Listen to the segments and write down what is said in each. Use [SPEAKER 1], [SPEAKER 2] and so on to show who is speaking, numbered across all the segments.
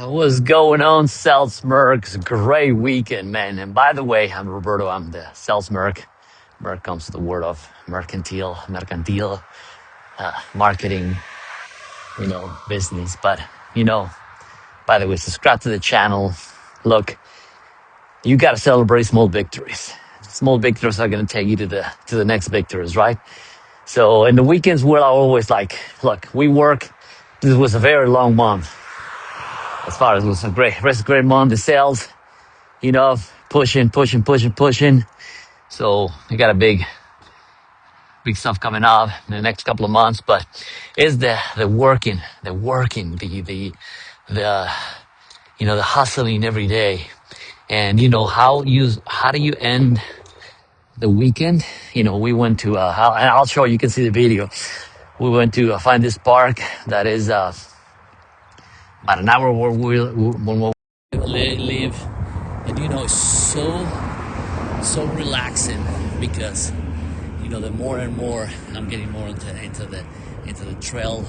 [SPEAKER 1] What's going on, Sales Mercs? Great weekend, man. And by the way, I'm Roberto. I'm the Sales Merc. Merc comes to the word of mercantile, marketing, business. But, you know, by the way, subscribe to the channel. Look, you got to celebrate small victories. Small victories are going to take you to the next victories, right? So in the weekends, we're always like, look, we work. This was a very long month. As far as it was a great month, the sales, pushing. So we got a big stuff coming up in the next couple of months, but it's the working, the the hustling every day. And how do you end the weekend? We went to and I'll show you can see the video. We went to find this park that is about an hour where we live, and it's so relaxing because the more and more I'm getting more into the trail.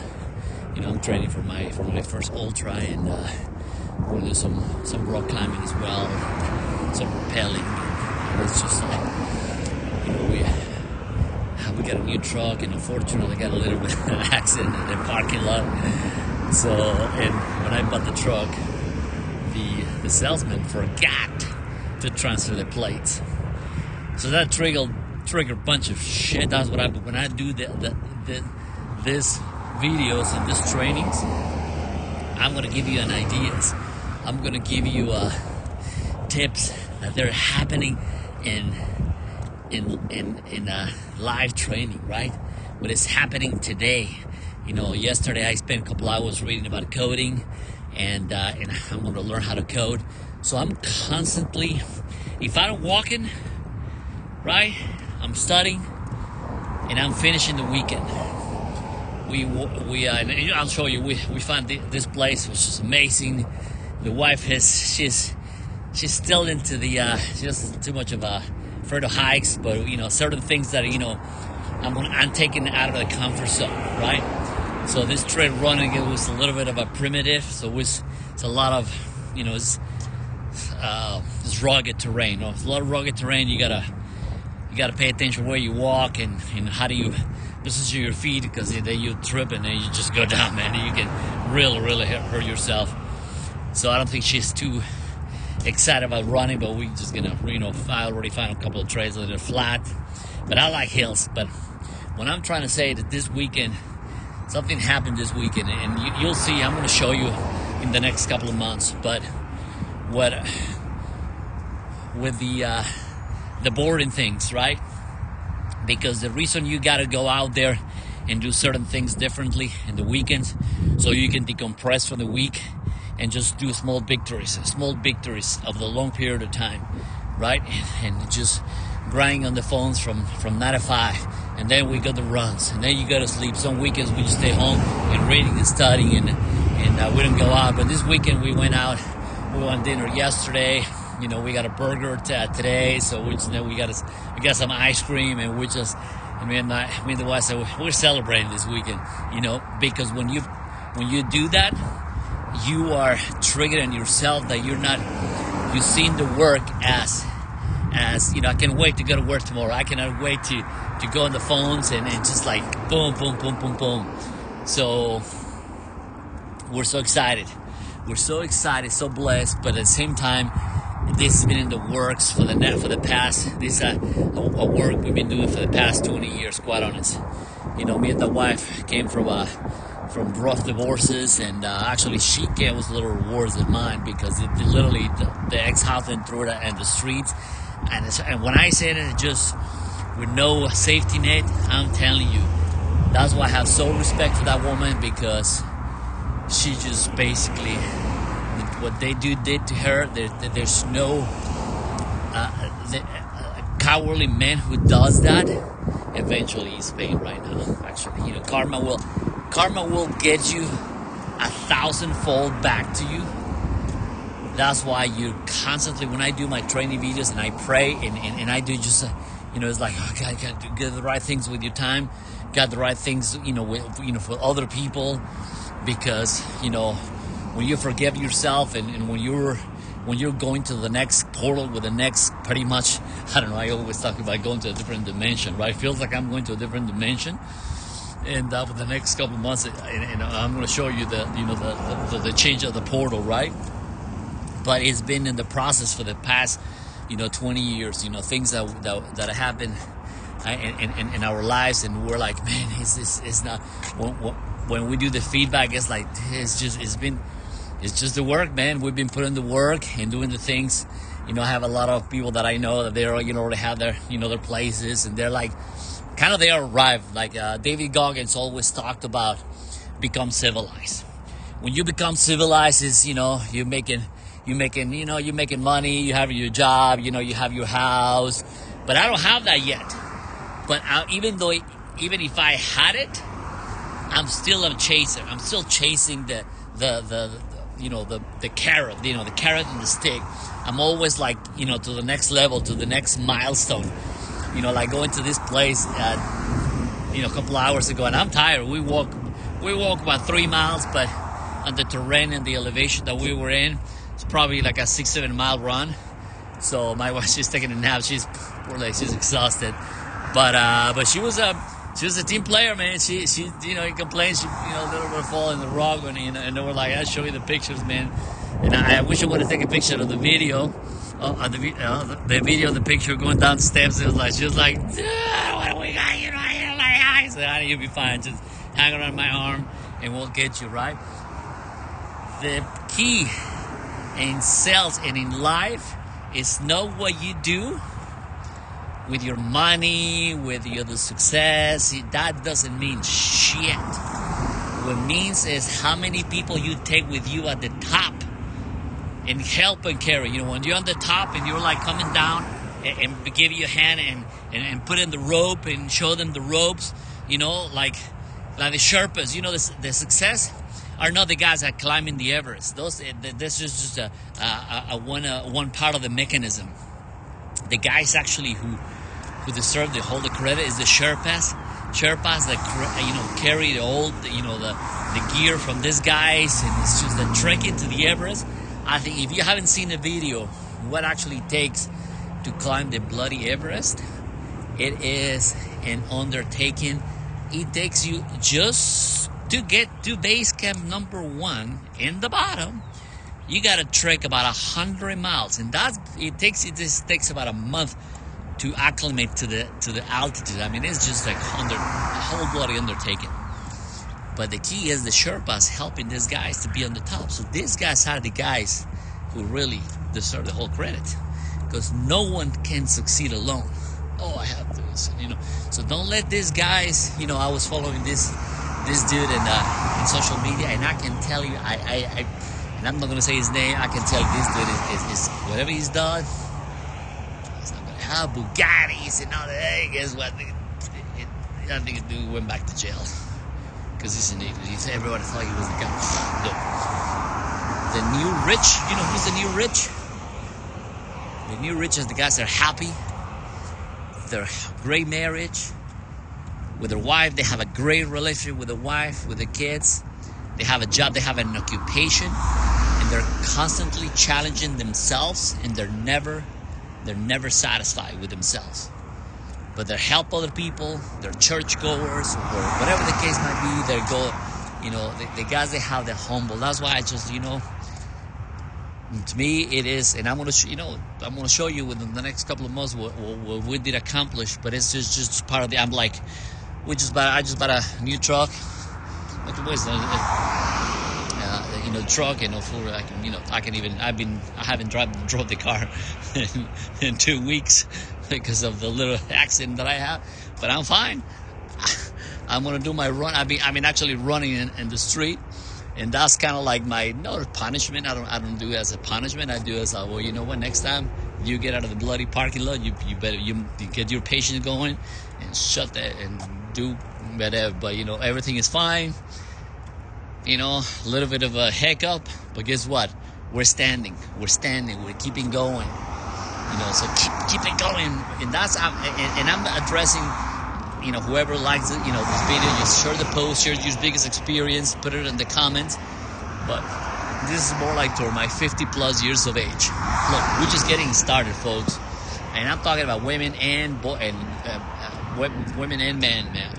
[SPEAKER 1] I'm training for my first ultra, and we'll do some rock climbing as well, some rappelling. It's just we got a new truck, and unfortunately got a little bit of an accident in the parking lot. So, and when I bought the truck, the salesman forgot to transfer the plates. So that triggered a bunch of shit. That's what when I do this videos and these trainings, I'm gonna give you an ideas. I'm gonna give you tips that they're happening in live training, right? What is happening today. Yesterday I spent a couple hours reading about coding, and I'm going to learn how to code. So I'm constantly, if I'm walking, right, I'm studying, and I'm finishing the weekend. I'll show you. We found this place, which is amazing. The wife she's still into she doesn't too much of a afraid of hikes, but certain things that I'm taking out of the comfort zone, right? So this trail running, it was a little bit of a primitive, so it's a lot of it's rugged terrain. It's a lot of rugged terrain. You gotta pay attention where you walk and how do you position your feet, because then you trip and then you just go down, man, and you can really hurt yourself. So I don't think she's too excited about running, but we're just gonna I already found a couple of trails that are flat, but I like hills. But when I'm trying to say that this weekend something happened this weekend, and you'll see, I'm going to show you in the next couple of months, but with the boring things, right? Because the reason you got to go out there and do certain things differently in the weekends, so you can decompress from the week and just do small victories of the long period of time, right? And just grinding on the phones from 9 to 5, and then we got the runs, and then you go to sleep. Some weekends we just stay home and reading and studying, and we didn't go out. But this weekend we went out. We went dinner yesterday. We got a burger today, so we got some ice cream, and me and the wife said we're celebrating this weekend. Because when you do that, you are triggering yourself that you've seen the work as I can't wait to go to work tomorrow. I cannot wait to go on the phones and just like boom. So we're so excited. So blessed. But at the same time, this has been in the works for the past. This is a work we've been doing for the past 20 years. Quite honest. Me and the wife came from rough divorces, and actually she was a little worse than mine, because literally the ex-husband threw her in the streets. And when I say that, just with no safety net, I'm telling you, that's why I have so respect for that woman, because she just basically, what they did to her, there's no cowardly man who does that eventually is paying right now. Actually, karma will get you 1,000-fold back to you. That's why you constantly, when I do my training videos and I pray and I do just, it's like, okay, I got to do the right things with your time, got the right things, for other people, because, when you forgive yourself, and when you're going to the next portal with the next, pretty much, I don't know, I always talk about going to a different dimension, right? It feels like I'm going to a different dimension. And for the next couple of months, and I'm going to show you the change of the portal, right? But it's been in the process for the past 20 years, things that have happened in our lives, and we're like, man, it's not, when we do the feedback, it's like, it's just the work, man. We've been putting the work and doing the things. I have a lot of people that I know that they're, already have their, their places, and they're like, kind of, they arrived. Like David Goggins always talked about, become civilized. When you become civilized, is you're making money, you have your job, you have your house. But I don't have that yet. But even if I had it, I'm still a chaser. I'm still chasing the carrot, the carrot and the stick. I'm always like, to the next level, to the next milestone. Like going to this place, a couple hours ago, and I'm tired. We walk about 3 miles, but on the terrain and the elevation that we were in, it's probably like a 6-7 mile run. So my wife, she's taking a nap. She's exhausted, but she was a team player, man. She complains. She a little bit fall in the rock, and they were like, I'll show you the pictures, man. And I wish I would have taken a picture of the video. The picture going down the steps. She was like, what do we got? I said, honey, you'll be fine. Just hang around my arm, and we'll get you right. The key in sales and in life is know what you do with your money, with your success. That doesn't mean shit. What it means is how many people you take with you at the top and help and carry. When you're on the top and you're like coming down and give you a hand and put in the rope and show them the ropes, like the Sherpas, the success are not the guys that climbing the Everest. This is just a one part of the mechanism. The guys actually who deserve all the credit is the Sherpas that carry the gear from these guys, and it's just the trekking to the Everest. I think if you haven't seen the video, what actually takes to climb the bloody Everest, it is an undertaking. It takes you just to get to base camp number 1 in the bottom. You got to trek about 100 miles, and it takes about a month to acclimate to the altitude. I mean, it's just like a whole bloody undertaking. But the key is the Sherpas helping these guys to be on the top. So these guys are the guys who really deserve the whole credit, because no one can succeed alone. Oh, I have this, So don't let these guys. I was following this dude in social media, and I can tell you, and I'm not gonna say his name. I can tell you this dude is whatever he's done. He's not gonna have Bugattis and all that. Hey, guess what? I think the dude went back to jail. Because he's an idiot. Everybody thought he was the guy. Look, the new rich, who's the new rich? The new rich is the guys that are happy. They're great marriage with their wife. They have a great relationship with the wife, with the kids. They have a job. They have an occupation, and they're constantly challenging themselves, and they're never satisfied with themselves. But they help other people, they're churchgoers, or whatever the case might be. They go, the guys, they have the humble. That's why I just, to me it is, and I'm gonna show you within the next couple of months what we did accomplish. But it's just part of the. I'm like, I just bought a new truck. Truck, I haven't drove the car in 2 weeks because of the little accident that I have, but I'm fine. I'm gonna do my run. I've been actually running in the street, and that's kind of like my punishment. I don't do it as a punishment. I do it as next time you get out of the bloody parking lot, you better you get your patience going and shut that and do whatever. But everything is fine. A little bit of a hiccup, but guess what? We're standing, we're keeping going. So keep it going, and that's and I'm addressing, whoever likes it, this video, just share the post, share your biggest experience, put it in the comments. But This is more like toward my 50 plus years of age. Look, we're just getting started, folks. And I'm talking about women and women and men, man.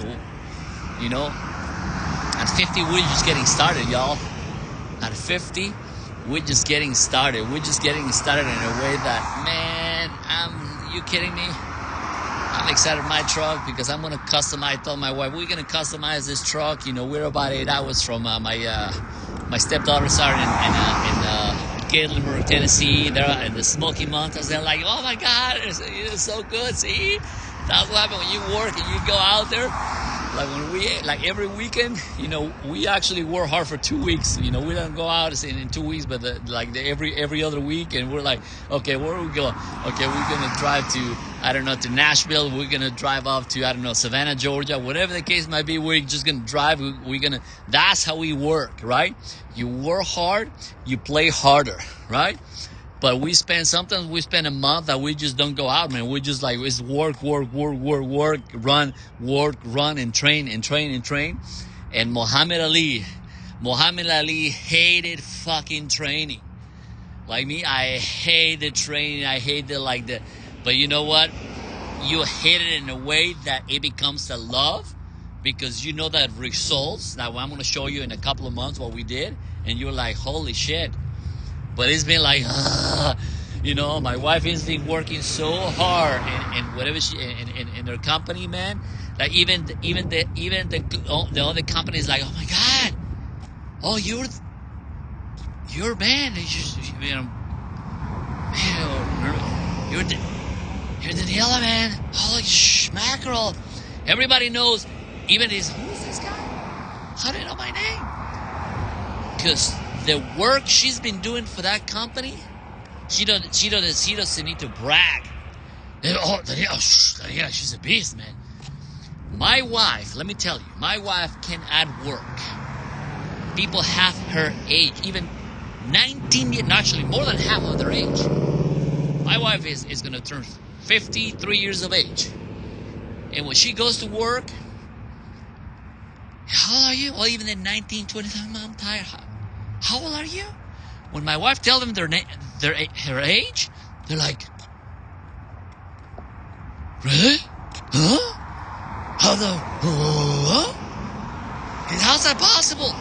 [SPEAKER 1] You know, at 50, we're just getting started, y'all. At 50, we're just getting started. We're just getting started in a way that, man, you kidding me? I'm excited for my truck because I'm going to customize. I told my wife, we're going to customize this truck. You know, we're about 8 hours from my stepdaughters are in Gatlinburg, Tennessee. They're in the Smoky Mountains. They're like, oh my God, it's so good. See, that's what happens when you work and you go out there. Like every weekend, you know, we actually work hard for 2 weeks. You know, we don't go out in 2 weeks, but every other week, and we're like, okay, where are we going? Okay, we're gonna drive to Nashville. We're gonna drive off to Savannah, Georgia, whatever the case might be. We're just gonna drive. That's how we work, right? You work hard, you play harder, right? But sometimes we spend a month that we just don't go out, man. We just like, it's work, run, and train. And Muhammad Ali hated fucking training. Like me, I hated training. I hated but you know what? You hate it in a way that it becomes a love, because you know that results. Now I'm going to show you in a couple of months what we did, and you're like, holy shit. But it's been like, you know, my wife has been working so hard, and whatever in her company, man. Like even the other company is like, oh my God, oh you're man, you're Daniela, man. Holy mackerel! Everybody knows. Even who's this guy? How do you know my name? Because the work she's been doing for that company, she doesn't need to brag. Oh, Daniela, she's a beast, man. My wife, let me tell you, my wife can add work. People half her age, even 19 years, actually more than half of their age. My wife is going to turn 53 years of age. And when she goes to work, how old are you? Well, even at 19, 20, I'm tired. How old are you? When my wife tells them her age, they're like, really? Huh? How's that possible?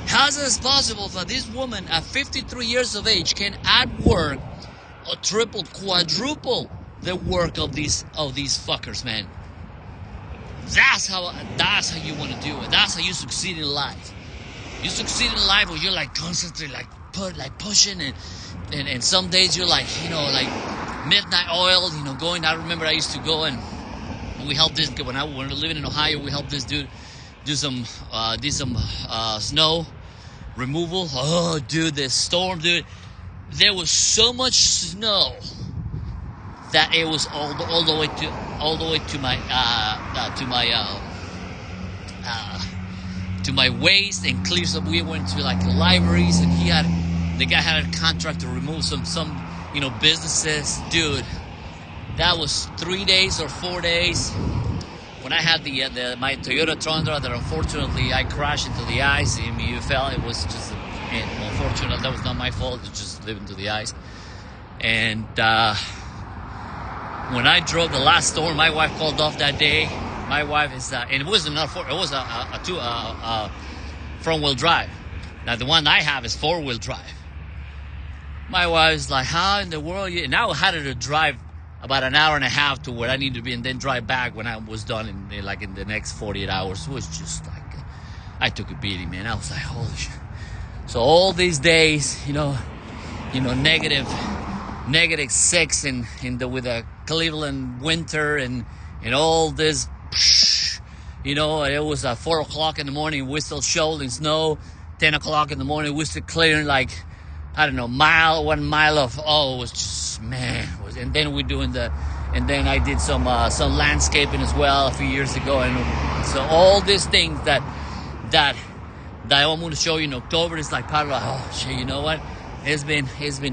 [SPEAKER 1] How's this possible that this woman at 53 years of age can add work or triple, quadruple the work of these fuckers, man? That's how you want to do it. That's how you succeed in life. You succeed in life when you're like constantly pushing, and some days you're like, you know, like midnight oil, you know, going. I remember I used to go and we helped this when we were living in Ohio. We helped this dude do some snow removal. Oh, dude, this storm, dude. There was so much snow that it was all the way to my waist and clear. So we went to like libraries, and the guy had a contract to remove some businesses, dude. That was 3 days or 4 days. When I had my Toyota Tundra, that unfortunately I crashed into the ice. I mean, you fell. It was just unfortunate. That was not my fault. It just lived into the ice. And when I drove the last storm, my wife called off that day. My wife is, and it wasn't it was a front-wheel drive. Now the one I have is 4-wheel drive. My wife's like, how in the world? And I had to drive about an hour and a half to where I needed to be, and then drive back when I was done in the next 48 hours. It was just like, I took a beating, man. I was like, holy shit. So all these days, negative 6 with a Cleveland winter and all this, it was 4 o'clock in the morning. We're still shoveling snow. 10 o'clock in the morning, we're still clearing 1 mile of, it was just, man. And then we're doing and then I did some landscaping as well a few years ago. And so all these things that I'm going to show you in October is like part of, you know what? It's been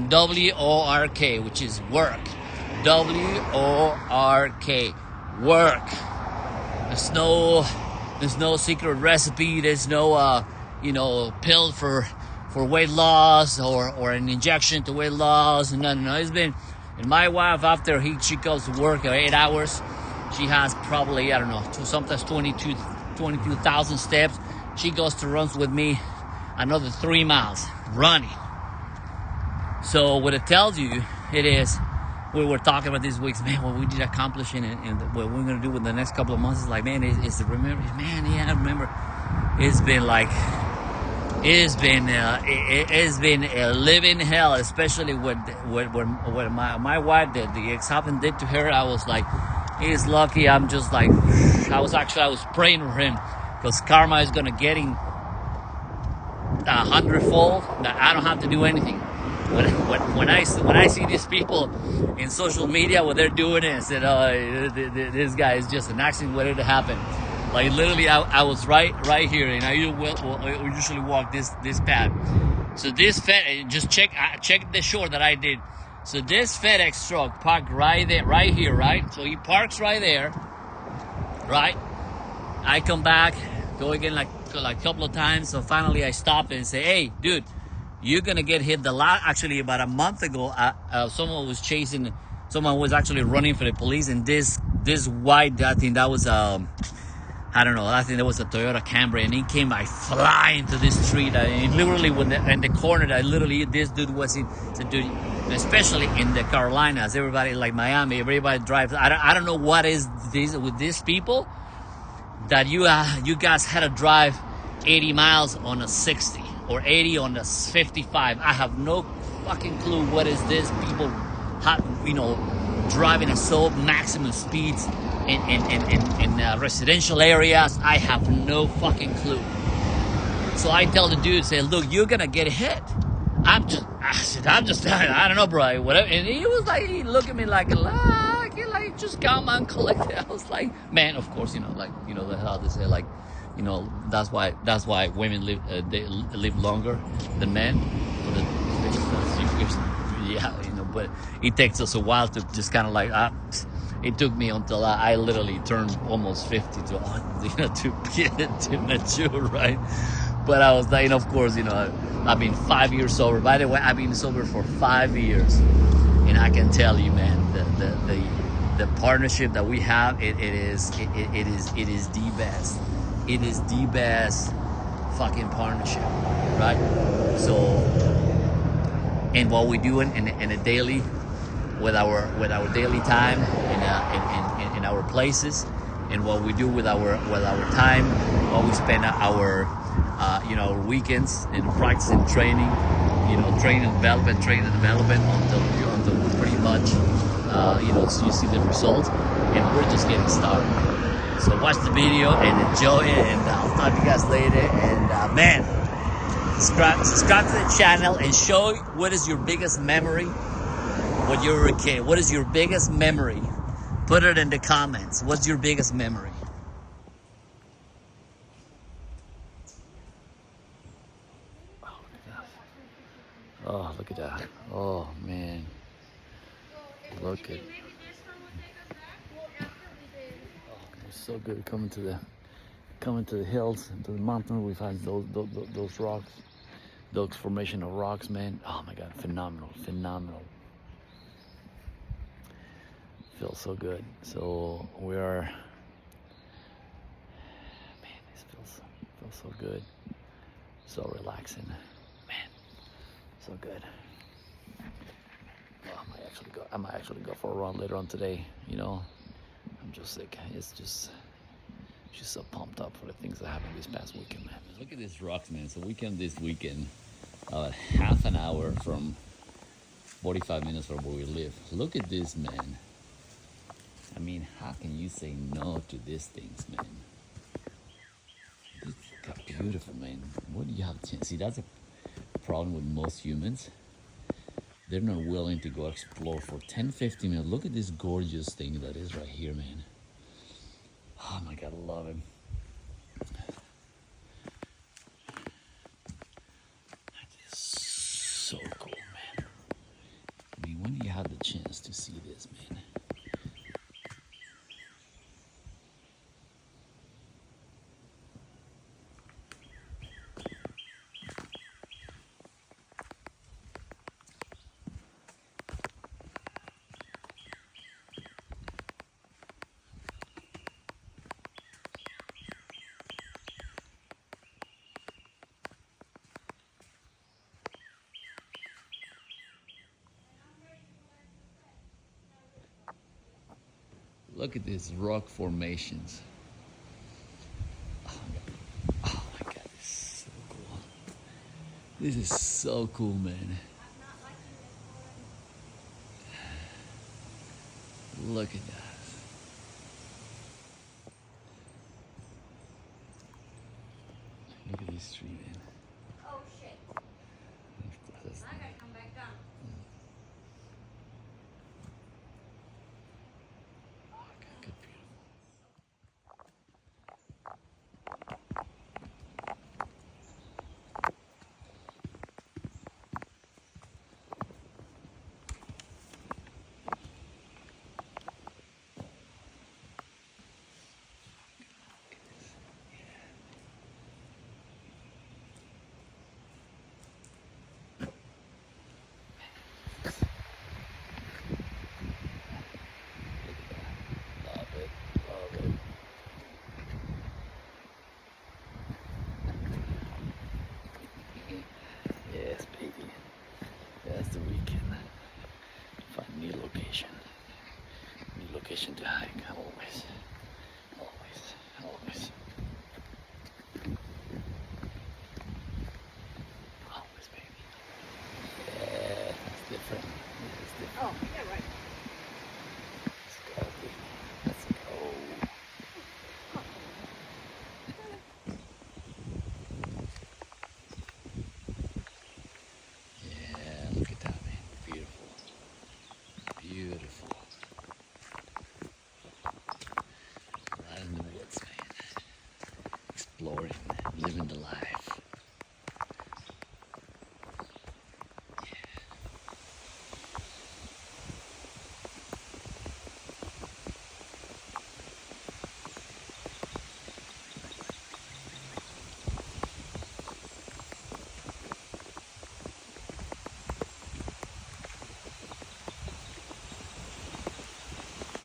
[SPEAKER 1] WORK, which is work. WORK, work. There's no secret recipe. There's no, pill for for weight loss or an injection to weight loss. No. It's been, and my wife, after she goes to work 8 hours, she has probably, I don't know, sometimes 22,000 steps. She goes to runs with me another 3 miles running. So what it tells you, it is, we were talking about this week's, man, what we did accomplish and what we're going to do in the next couple of months is like, man, it's the remember, man, yeah, I remember. It's been like, it's been a living hell, especially with my wife, the ex-husband did to her. I was like, he's lucky. I'm just like, I was praying for him, because karma is going to get him 100-fold. I don't have to do anything. When I see these people in social media, what they're doing, and said, oh, this guy is just an accident waiting to happen. Like literally, I was right here, and I usually walk this path. So this just check the shore that I did. So this FedEx truck parked right there, right here, right. So he parks right there, right. I come back, go again like a couple of times. So finally, I stop and say, hey, dude, you're gonna get hit. Actually, about a month ago, someone was actually running for the police, and this white, I think that was I don't know, I think that was a Toyota Camry, and he came by flying to this street. Literally, in the corner, this dude was in, so dude, especially in the Carolinas, everybody, like Miami, everybody drives. I don't know what is this with these people, that you guys had to drive 80 miles on a 60 or 80 on a 55. I have no fucking clue what is this. People have, driving at so maximum speeds in residential areas. I have no fucking clue. So I tell the dude, say, look, you're gonna get hit. I don't know, bro. Whatever. And he was like, he looked at me like just calm and collected. I was like, man, of course, how they say, like, that's why women live longer than men. Yeah, but it takes us a while to just kind of like, it took me until I literally turned almost 50 to get to mature, right? But I was like, of course, I've been 5 years sober. By the way, I've been sober for 5 years, and I can tell you, man, the partnership that we have, it is the best. It is the best fucking partnership, right? So, and what we do in a daily, with our daily time in our places, and what we do with our time, what we spend our weekends in practicing training, training and development until pretty much so you see the result, and we're just getting started. So watch the video and enjoy it, and I'll talk to you guys later. And man, subscribe to the channel and show what is your biggest memory when you were a kid. What is your biggest memory? Put it in the comments. What's your biggest memory? Oh, look at that. Oh, man. Look at it. It's so good coming to the hills, to the mountain. We've had those rocks, those formation of rocks, man. Oh my God, phenomenal. Feels so good. So we are, man, this feels so good. So relaxing, man. So good. Oh, I might actually go for a run later on today. I'm just sick. It's just so pumped up for the things that happened this past weekend, man. Look at these rocks, man. So we came this weekend, half an hour from 45 minutes from where we live. Look at this, man. I mean, how can you say no to these things, man? It's beautiful, man. What do you have to see? That's a problem with most humans. They're not willing to go explore for 10-15 minutes. Look at this gorgeous thing that is right here, man. Oh my God, I love it. That is so cool, man. I mean, when do you have the chance to see this, man? Look at these rock formations. Oh my God, this is so cool. This is so cool, man. Look at that. Look at this tree, man.
[SPEAKER 2] Oh shit.
[SPEAKER 1] That's
[SPEAKER 2] I gotta come back down.
[SPEAKER 1] good, beautiful. Love it, love it. Yes, baby. That's the weekend. Find new location. New location to hike. Always. Always. Always.